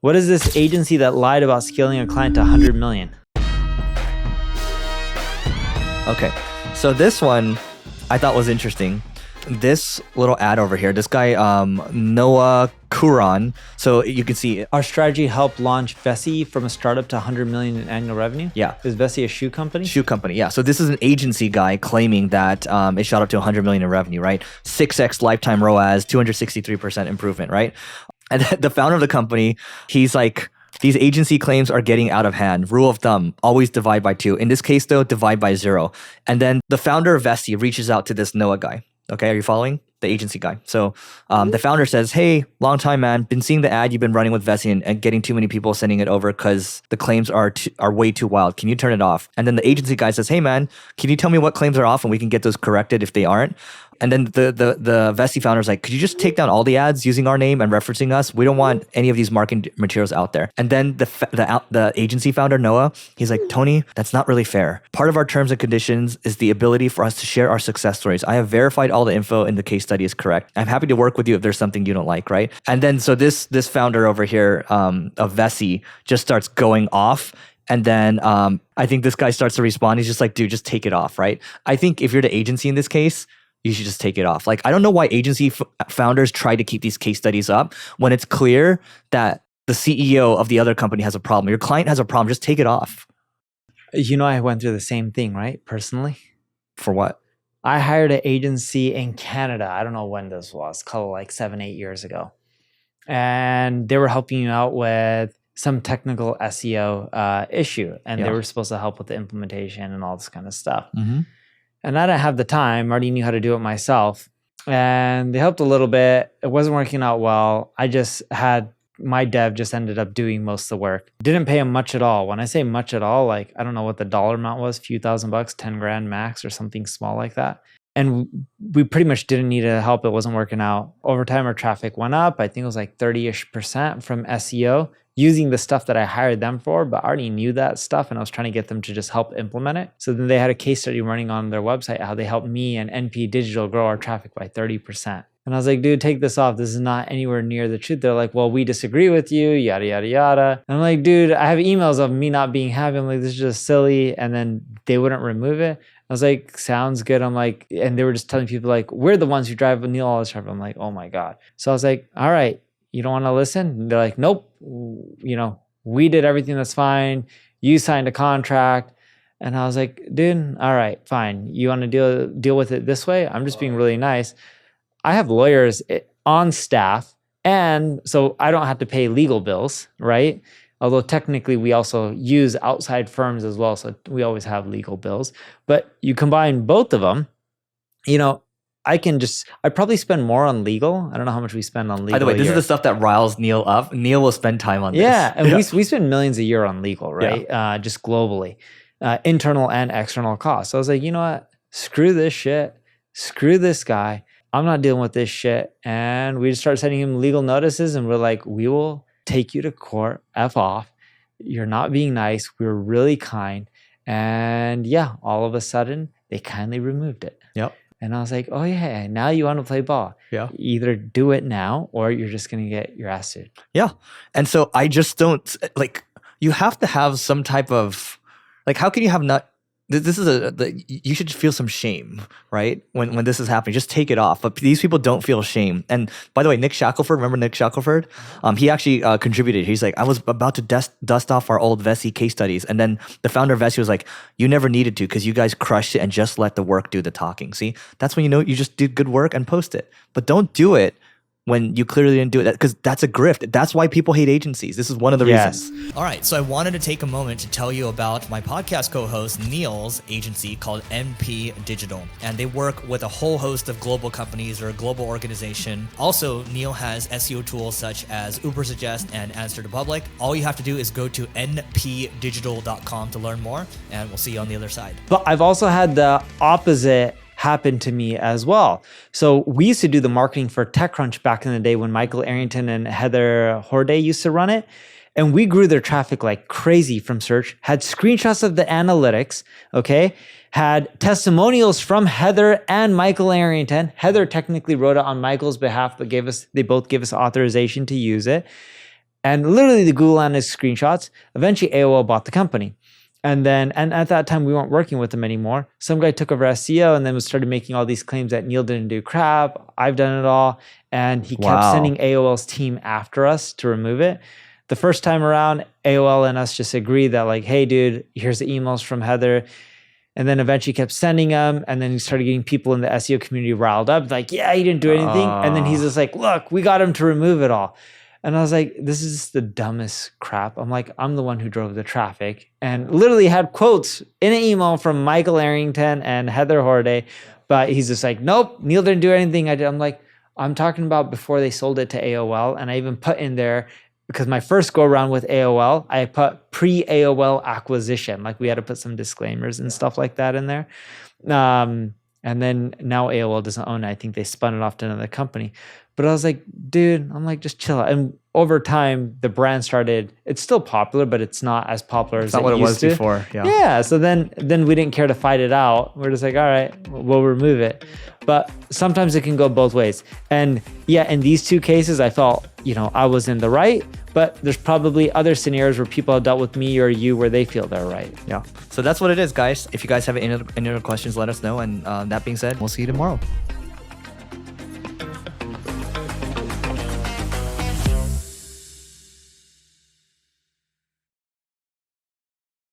What is this agency that lied about scaling a client to 100 million? Okay, so this one I thought was interesting. This little ad over here, this guy, 𝗔𝗕𝗢𝗨𝗧. So you can see Our strategy helped launch Vessi from a startup to 100 million in annual revenue. Yeah. Is Vessi a shoe company? Shoe company, yeah. So this is an agency guy claiming that it shot up to 100 million in revenue, right? 6x lifetime ROAS, 263% improvement, right? And the founder of the company, he's like, these agency claims are getting out of hand. Rule of thumb, always divide by 2. In this case though, divide by 0. And then the founder of Vessi reaches out to this Noah guy. Okay, are you following? The agency guy. So the founder says, hey, long time, man. Been seeing the ad you've been running with Vessi and getting too many people sending it over because the claims are way too wild. Can you turn it off? And then the agency guy says, hey, man, can you tell me what claims are off and we can get those corrected if they aren't? And then the Vessi founder is like, could you just take down all the ads using our name and referencing us? We don't want any of these marketing materials out there. And then the agency founder, Noah, he's like, Tony, that's not really fair. Part of our terms and conditions is the ability for us to share our success stories. I have verified all the info in the case study is correct. I'm happy to work with you if there's something you don't like, right? And then so this founder over here of Vessi just starts going off. And then I think this guy starts to respond. He's just like, dude, just take it off, right? I think if you're the agency in this case, you should just take it off. Like, I don't know why agency founders try to keep these case studies up when it's clear that the CEO of the other company has a problem. Your client has a problem. Just take it off. You know, I went through the same thing, right? Personally. For what? I hired an agency in Canada. I don't know when this was, called like 7-8 years ago. And they were helping you out with some technical SEO issue. And they were supposed to help with the implementation and all this kind of stuff. Mm-hmm. And I didn't have the time. I already knew how to do it myself. And they helped a little bit. It wasn't working out well. I just had my dev just ended up doing most of the work. Didn't pay him much at all. When I say much at all, like, I don't know what the dollar amount was, few $1,000s, 10 grand max or something small like that. And we pretty much didn't need help. It wasn't working out. Over time, our traffic went up. I think it was like 30-ish% from SEO using the stuff that I hired them for, but I already knew that stuff and I was trying to get them to just help implement it. So then they had a case study running on their website, how they helped me and NP Digital grow our traffic by 30%. And I was like, dude, take this off. This is not anywhere near the truth. They're like, well, we disagree with you, yada, yada, yada. And I'm like, dude, I have emails of me not being happy. I'm like, this is just silly. And then they wouldn't remove it. I was like, sounds good. I'm like, and they were just telling people like, we're the ones who drive Neil all this traffic. I'm like, oh my God. So I was like, all right, you don't want to listen? And they're like, nope. You know, we did everything that's fine. You signed a contract. And I was like, dude, all right, fine. You want to deal with it this way? I'm just being really nice. I have lawyers on staff, and so I don't have to pay legal bills, right? Although technically we also use outside firms as well, so we always have legal bills. But you combine both of them, you know, I probably spend more on legal. I don't know how much we spend on legal. By the way, this is the stuff that riles Neil up. Neil will spend time on this. Yeah, and we spend millions a year on legal, right? Yeah. Just globally, internal and external costs. So I was like, you know what? Screw this shit. Screw this guy. I'm not dealing with this shit. And we just started sending him legal notices and we're like, we will take you to court, F off. You're not being nice. We're really kind. And yeah, all of a sudden they kindly removed it. Yep. And I was like, oh yeah, now you want to play ball. Yeah. Either do it now or you're just going to get your ass sued. Yeah. And so I just don't, like, you have to have some type of, like, how can you have not, this is you should feel some shame, right? When this is happening, just take it off. But these people don't feel shame. And by the way, Nick Shackelford, remember Nick Shackelford? He actually contributed. He's like, I was about to dust off our old Vessi case studies. And then the founder of Vessi was like, you never needed to because you guys crushed it and just let the work do the talking. See, that's when you know you just did good work and post it. But don't do it when you clearly didn't do it, because that's a grift. That's why people hate agencies. This is one of the reasons. All right, so I wanted to take a moment to tell you about my podcast co-host Neil's agency called NP Digital. And they work with a whole host of global companies or a global organization. Also, Neil has SEO tools such as 𝗔𝗕𝗢𝗪 and Answer to Public. All you have to do is go to npdigital.com to learn more, and we'll see you on the other side. But I've also had the opposite happened to me as well. So we used to do the marketing for TechCrunch back in the day when Michael Arrington and Heather Horday used to run it. And we grew their traffic like crazy from search, had screenshots of the analytics, okay? Had testimonials from Heather and Michael Arrington. Heather technically wrote it on Michael's behalf, but they both gave us authorization to use it. And literally the Google Analytics screenshots, eventually AOL bought the company. And at that time, we weren't working with them anymore. Some guy took over SEO and then started making all these claims that Neil didn't do crap. I've done it all. And he kept sending AOL's team after us to remove it. The first time around, AOL and us just agreed that like, hey, dude, here's the emails from Heather. And then eventually kept sending them. And then he started getting people in the SEO community riled up. Like, yeah, he didn't do anything. And then he's just like, look, we got him to remove it all. And I was like, this is just the dumbest crap. I'm like, I'm the one who drove the traffic. And literally had quotes in an email from Michael Arrington and Heather Horday. But he's just like, nope, Neil didn't do anything. I'm like, I'm talking about before they sold it to AOL. And I even put in there, because my first go around with AOL, I put pre-AOL acquisition. Like we had to put some disclaimers and stuff like that in there. And then now AOL doesn't own it. I think they spun it off to another company. But I was like, dude, I'm like, just chill out. And over time, the brand started, it's still popular, but it's not as popular as it what it used was to. before. Yeah. Yeah. So then we didn't care to fight it out. We're just like, all right, we'll remove it. But sometimes it can go both ways. And yeah, in these two cases, I felt, I was in the right, but there's probably other scenarios where people have dealt with me or you where they feel they're right. Yeah. So that's what it is, guys. If you guys have any other questions, let us know. And that being said, we'll see you tomorrow.